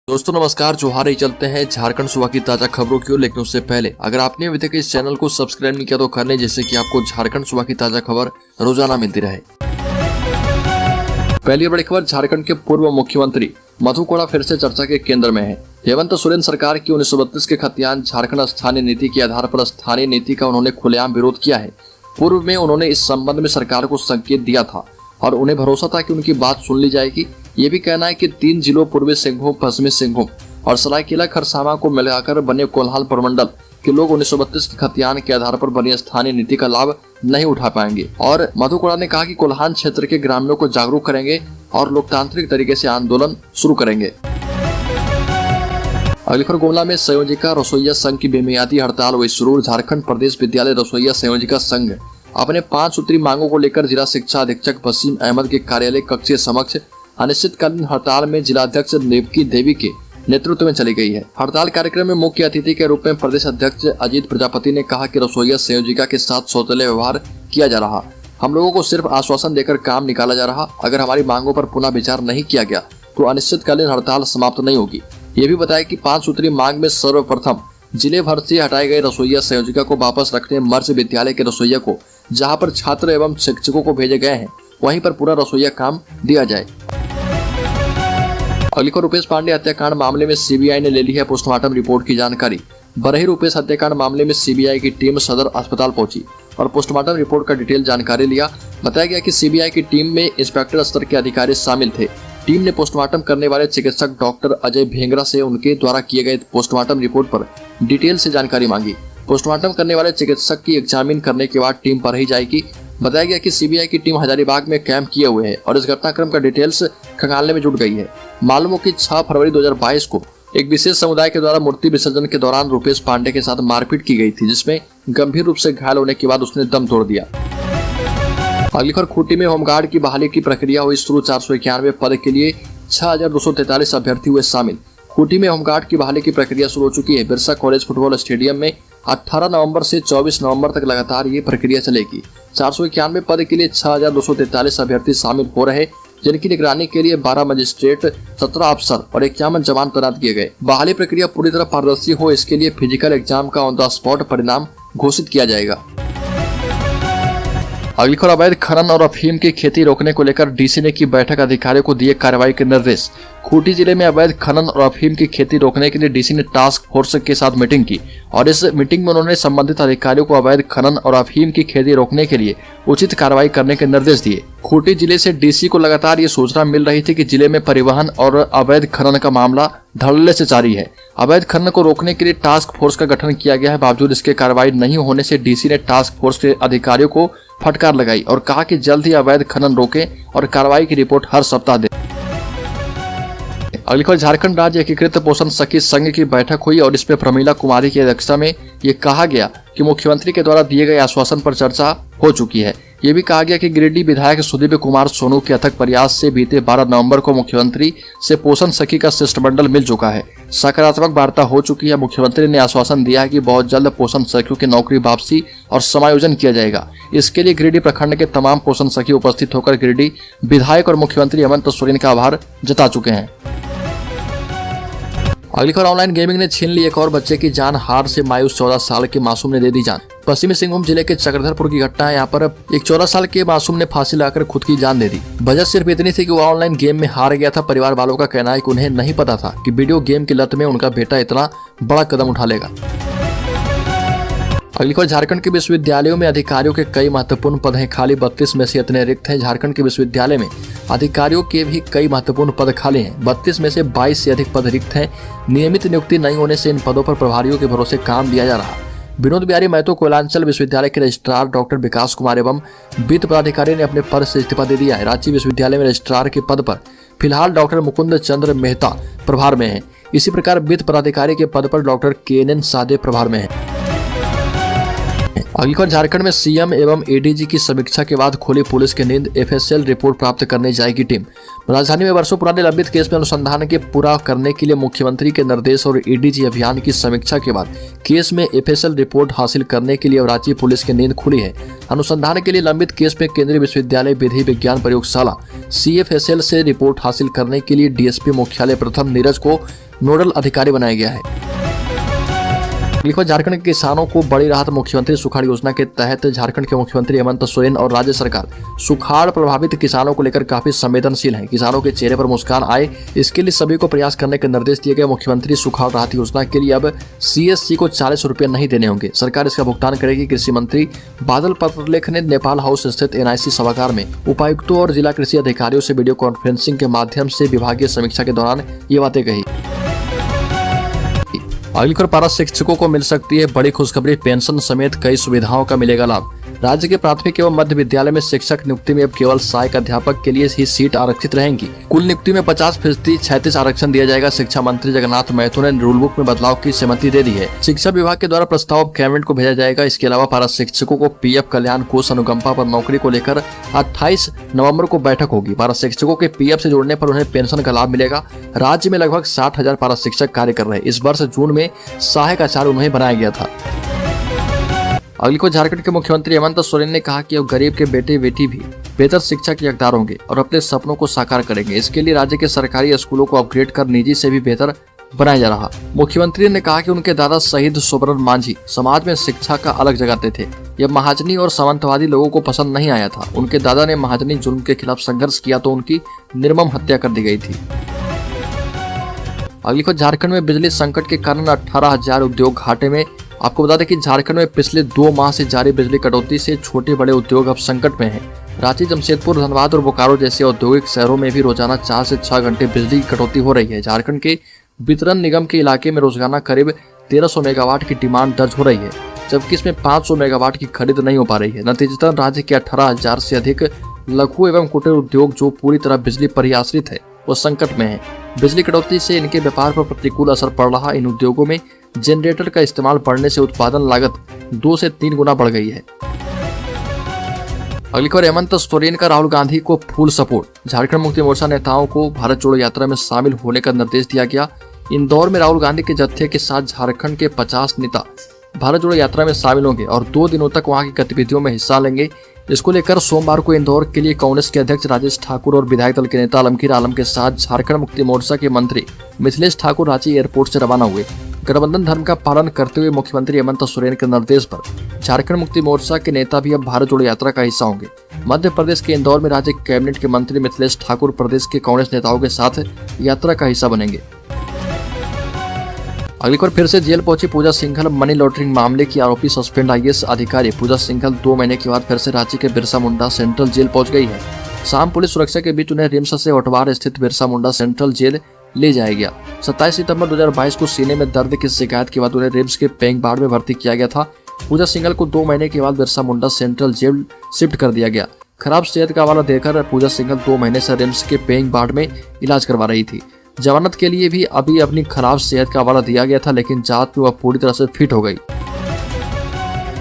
दोस्तों नमस्कार, जोहार ही चलते हैं झारखंड सुबह की ताजा खबरों की ओर। लेकिन उससे पहले अगर आपने अभी तक इस चैनल को सब्सक्राइब नहीं किया तो कर लें, जिससे कि आपको झारखंड सुबह की ताजा खबर रोजाना मिलती रहे। पहली बड़ी खबर, झारखंड के पूर्व मुख्यमंत्री मधु कोड़ा फिर से चर्चा के केंद्र में है। हेमंत सोरेन सरकार की 1932 के खतियान झारखंड स्थानीय नीति के आधार पर स्थानीय नीति का उन्होंने खुलेआम विरोध किया है। पूर्व में उन्होंने इस संबंध में सरकार को संकेत दिया था और उन्हें भरोसा था कि उनकी बात सुन ली जाएगी। ये भी कहना है कि 3 जिलों पूर्वी सिंहभूम, पश्चिमी सिंहभूम और सरायकेला खरसावां को मिलाकर बने कोल्हान प्रमंडल के लोग 1932 के खतियान के आधार पर बनी स्थानीय नीति का लाभ नहीं उठा पाएंगे। और मधु कोड़ा ने कहा कि कोल्हान क्षेत्र के ग्रामीणों को जागरूक करेंगे और लोकतांत्रिक तरीके से आंदोलन शुरू करेंगे। अगली खबर, गुमला में संयोजिका रसोइया संघ की बेमियादी हड़ताल हुई शुरू। झारखंड प्रदेश विद्यालय रसोइया संयोजिका संघ अपने 5 सूत्री मांगों को लेकर जिला शिक्षा अधीक्षक वसीम अहमद के कार्यालय कक्ष के समक्ष अनिश्चितकालीन हड़ताल में जिलाध्यक्ष देवकी देवी के नेतृत्व में चली गई है। हड़ताल कार्यक्रम में मुख्य अतिथि के रूप में प्रदेश अध्यक्ष अजीत प्रजापति ने कहा कि रसोइया संयोजिका के साथ सौतेले व्यवहार किया जा रहा। हम लोगों को सिर्फ आश्वासन देकर काम निकाला जा रहा। अगर हमारी मांगों पर पुनः विचार नहीं किया गया तो अनिश्चितकालीन हड़ताल समाप्त नहीं होगी। ये भी बताया कि 5 सूत्री मांग में सर्वप्रथम जिले भर से हटाए गए रसोइया संयोजिका को वापस रखने, मर्ज विद्यालय के रसोइया को जहां पर छात्र एवं शिक्षकों को भेजे गए हैं वहीं पर पूरा रसोइया काम दिया जाए। अगली खबर, रुपेश पांडे हत्याकांड मामले में सीबीआई ने ले ली है पोस्टमार्टम रिपोर्ट की जानकारी। बरही रुपेश हत्याकांड मामले में सीबीआई की टीम सदर अस्पताल पहुंची और पोस्टमार्टम रिपोर्ट का डिटेल जानकारी लिया। बताया गया कि सीबीआई की टीम में इंस्पेक्टर स्तर के अधिकारी शामिल थे। टीम ने पोस्टमार्टम करने वाले चिकित्सक डॉक्टर अजय भेंगरा से उनके द्वारा किए गए पोस्टमार्टम रिपोर्ट पर डिटेल से जानकारी मांगी। पोस्टमार्टम करने वाले चिकित्सक की एग्जामिन करने के बाद टीम पर ही जाएगी। बताया गया कि सीबीआई की टीम हजारीबाग में कैंप किए हुए है और इस घटनाक्रम का डिटेल्स खंगालने में जुट गई है। मालूम हो कि 6 फरवरी 2022 को एक विशेष समुदाय के द्वारा मूर्ति विसर्जन के दौरान रुपेश पांडे के साथ मारपीट की गई थी, जिसमें गंभीर रूप से घायल होने के बाद उसने दम तोड़ दिया। अगली खबर, खूंटी में होमगार्ड की बहाली की प्रक्रिया हुई शुरू। 491 पद के लिए 6243 अभ्यर्थी हुए शामिल। खूंटी में होमगार्ड की बहाली की प्रक्रिया शुरू हो चुकी है। बिरसा कॉलेज फुटबॉल स्टेडियम में 18 नवंबर से 24 नवंबर तक लगातार ये प्रक्रिया चलेगी। 491 पद के लिए 6243 अभ्यर्थी शामिल हो रहे, जिनकी निगरानी के लिए 12 मजिस्ट्रेट, 17 अफसर और 51 जवान तैनात किए गए। बहाली प्रक्रिया पूरी तरह पारदर्शी हो, इसके लिए फिजिकल एग्जाम का ऑन द स्पॉट परिणाम घोषित किया जाएगा। अगली खबर, अवैध खनन और अफीम की खेती रोकने को लेकर डीसी ने की बैठक, अधिकारियों को दिए कार्रवाई के निर्देश। खूंटी जिले में अवैध खनन और अफीम की खेती रोकने के लिए डीसी ने टास्क फोर्स के साथ मीटिंग की और इस मीटिंग में उन्होंने संबंधित अधिकारियों को अवैध खनन और अफीम की खेती रोकने के लिए उचित कार्रवाई करने के निर्देश दिए। खूंटी जिले से डीसी को लगातार ये सूचना मिल रही थी कि जिले में परिवहन और अवैध खनन का मामला धड़ल्ले से जारी है। अवैध खनन को रोकने के लिए टास्क फोर्स का गठन किया गया है। बावजूद इसके कार्रवाई नहीं होने से डीसी ने टास्क फोर्स के अधिकारियों को फटकार लगाई और कहा कि जल्द ही अवैध खनन रोकें और कार्रवाई की रिपोर्ट हर सप्ताह दें। अगली खबर, झारखंड राज्य एकीकृत पोषण सखी संघ की बैठक हुई और इसमें प्रमीला कुमारी की अध्यक्षता में ये कहा गया कि मुख्यमंत्री के द्वारा दिए गए आश्वासन पर चर्चा हो चुकी है। ये भी कहा गया कि गिरिडीह विधायक सुदीप कुमार सोनू के अथक प्रयास से बीते 12 नवंबर को मुख्यमंत्री से पोषण सखी का शिष्टमंडल मिल चुका है। सकारात्मक वार्ता हो चुकी है। मुख्यमंत्री ने आश्वासन दिया है कि बहुत जल्द पोषण सखियों की नौकरी वापसी और समायोजन किया जाएगा। इसके लिए गिरिडीह प्रखंड के तमाम पोषण सखी उपस्थित होकर गिरिडीह विधायक और मुख्यमंत्री हेमंत सोरेन का आभार जता चुके हैं। अगली खबर, ऑनलाइन गेमिंग ने छीन ली एक और बच्चे की जान। हार से मायूस 14 साल के मासूम ने दे दी जान। पश्चिमी सिंहभूम जिले के चक्रधरपुर की घटना है। यहाँ पर एक 14 साल के मासूम ने फांसी लगाकर खुद की जान दे दी। वजह सिर्फ इतनी थी कि वो ऑनलाइन गेम में हार गया था। परिवार वालों का कहना है कि उन्हें नहीं पता था कि वीडियो गेम की लत में उनका बेटा इतना बड़ा कदम उठा लेगा। अगली खबर, झारखंड के विश्वविद्यालयों में अधिकारियों के कई महत्वपूर्ण पद हैं खाली। 32 में से इतने रिक्त हैं। झारखंड के विश्वविद्यालय में अधिकारियों के भी कई महत्वपूर्ण पद खाली हैं। 32 में से 22 से अधिक पद रिक्त हैं। नियमित नियुक्ति नहीं होने से इन पदों पर प्रभारियों के भरोसे काम दिया जा रहा। विनोद बिहारी महतो कोयलांचल विश्वविद्यालय के रजिस्ट्रार डॉक्टर विकास कुमार एवं वित्त पदाधिकारी ने अपने पद से इस्तीफा दे दिया है। रांची विश्वविद्यालय में रजिस्ट्रार के पद पर फिलहाल डॉक्टर मुकुंद चंद्र मेहता प्रभार में है। इसी प्रकार वित्त पदाधिकारी के पद पर डॉक्टर KNN सादे प्रभार में है। अगली खबर, झारखंड में सीएम एवं एडीजी की समीक्षा के बाद खोली पुलिस की नींद। FSL रिपोर्ट प्राप्त करने जाएगी टीम। राजधानी में वर्षों पुराने लंबित केस में अनुसंधान के पूरा करने के लिए मुख्यमंत्री के निर्देश और एडीजी अभियान की समीक्षा के बाद केस में FSL रिपोर्ट हासिल करने के लिए रांची पुलिस की नींद खुली है। अनुसंधान के लिए लंबित केस में केंद्रीय विश्वविद्यालय विधि विज्ञान प्रयोगशाला CFSL से रिपोर्ट हासिल करने के लिए DSP मुख्यालय प्रथम नीरज को नोडल अधिकारी बनाया गया है। लिखो झारखंड के किसानों को बड़ी राहत। मुख्यमंत्री सुखाड़ योजना के तहत झारखंड के मुख्यमंत्री हेमंत सोरेन और राज्य सरकार सुखाड़ प्रभावित किसानों को लेकर काफी संवेदनशील है। किसानों के चेहरे पर मुस्कान आए, इसके लिए सभी को प्रयास करने के निर्देश दिए गए। मुख्यमंत्री सुखाड़ राहत योजना के लिए अब CSC को 40 रुपये नहीं देने होंगे, सरकार इसका भुगतान करेगी। कृषि मंत्री बादल पत्रलेख ने नेपाल हाउस स्थित NIC सभागार में उपायुक्तों और जिला कृषि अधिकारियों से वीडियो कॉन्फ्रेंसिंग के माध्यम से विभागीय समीक्षा के दौरान ये बातें कही। अगली खबर, पारा शिक्षकों को मिल सकती है बड़ी खुशखबरी। पेंशन समेत कई सुविधाओं का मिलेगा लाभ। राज्य के प्राथमिक एवं मध्य विद्यालय में शिक्षक नियुक्ति में अब केवल सहायक अध्यापक के लिए ही सीट आरक्षित रहेंगी। कुल नियुक्ति में 50% 36 आरक्षण दिया जाएगा। शिक्षा मंत्री जगन्नाथ महतो ने रूल बुक में बदलाव की सहमति दे दी है। शिक्षा विभाग के द्वारा प्रस्ताव कैबिनेट को भेजा जाएगा। इसके अलावा पारा शिक्षकों को PF कल्याण कोष अनुकंपा पर नौकरी को लेकर 28 नवम्बर को बैठक होगी। पारा शिक्षकों के PF से जुड़ने पर उन्हें पेंशन का लाभ मिलेगा। राज्य में लगभग 60,000 पारा शिक्षक कार्य कर रहे हैं। इस वर्ष जून में सहायक आचार्य उन्हें बनाया गया था। अगली को, झारखंड के मुख्यमंत्री हेमंत सोरेन ने कहा कि अब गरीब के बेटे बेटी भी बेहतर शिक्षा के हकदार होंगे और अपने सपनों को साकार करेंगे। इसके लिए राज्य के सरकारी स्कूलों को अपग्रेड कर निजी से भी बेहतर बनाया जा रहा। मुख्यमंत्री ने कहा कि उनके दादा शहीद सुब्रत मांझी समाज में शिक्षा का अलग जगाते थे। यह महाजनी और सामंतवादी लोगों को पसंद नहीं आया था। उनके दादा ने महाजनी जुल्म के खिलाफ संघर्ष किया तो उनकी निर्मम हत्या कर दी गई थी। अगली को, झारखंड में बिजली संकट के कारण 18,000 उद्योग घाटे में। आपको बता दें कि झारखंड में पिछले 2 माह से जारी बिजली कटौती से छोटे बड़े उद्योग अब संकट में हैं। रांची, जमशेदपुर, धनबाद और बोकारो जैसे औद्योगिक शहरों में भी रोजाना 4 से 6 घंटे बिजली की कटौती हो रही है। झारखंड के वितरण निगम के इलाके में रोजाना करीब 1300 मेगावाट की डिमांड दर्ज हो रही है, जबकि इसमें 500 मेगावाट की खरीद नहीं हो पा रही है। नतीजतन राज्य के 18,000 से अधिक लघु एवं कुटीर उद्योग जो पूरी तरह बिजली पर ही आश्रित है, वो संकट में है। बिजली कटौती से इनके व्यापार पर प्रतिकूल असर पड़ रहा। इन उद्योगों में जनरेटर का इस्तेमाल बढ़ने से उत्पादन लागत 2 से 3 गुना बढ़ गई है। अगली खबर, हेमंत सोरेन का राहुल गांधी को फुल सपोर्ट। झारखंड मुक्ति मोर्चा नेताओं को भारत जोड़ो यात्रा में शामिल होने का निर्देश दिया गया। इंदौर में राहुल गांधी के जत्थे के साथ झारखंड के 50 नेता भारत जोड़ो यात्रा में शामिल होंगे और 2 दिनों तक वहां की गतिविधियों में हिस्सा लेंगे। इसको लेकर सोमवार को इंदौर के लिए कांग्रेस के अध्यक्ष राजेश ठाकुर और विधायक दल के नेता आलमगीर आलम के साथ झारखंड मुक्ति मोर्चा के मंत्री मिथिलेश ठाकुर रांची एयरपोर्ट से रवाना हुए। गठबंधन धर्म का पालन करते हुए मुख्यमंत्री हेमंत सोरेन के निर्देश पर झारखंड मुक्ति मोर्चा के नेता भी अब भारत जोड़ो यात्रा का हिस्सा होंगे। मध्य प्रदेश के इंदौर में राज्य कैबिनेट के मंत्री मिथिलेश ठाकुर प्रदेश के कांग्रेस नेताओं के साथ यात्रा का हिस्सा बनेंगे। अगली बार फिर से जेल पहुंची पूजा सिंघल। मनी लॉन्ड्रिंग मामले की आरोपी सस्पेंड IAS अधिकारी पूजा सिंघल 2 महीने के बाद फिर से रांची के बिरसा मुंडा सेंट्रल जेल पहुंच गई है। शाम पुलिस सुरक्षा के बीच उन्हें रिम्स से होटवार स्थित बिरसा मुंडा सेंट्रल जेल ले जाया गया। 27 सितंबर 2022 को सीने में दर्द की शिकायत के बाद उन्हें रिम्स के पेंग बाड़ में भर्ती किया गया था। पूजा सिंघल को 2 महीने के बाद Birsa Munda central jail shift कर दिया गया। खराब सेहत का हवाला देकर पूजा सिंघल 2 महीने से रिम्स के पेंग बाड़ में इलाज करवा रही थी। जमानत के लिए भी अभी अपनी खराब सेहत का हवाला दिया गया था, लेकिन जांच में वह पूरी तरह से फिट हो गई।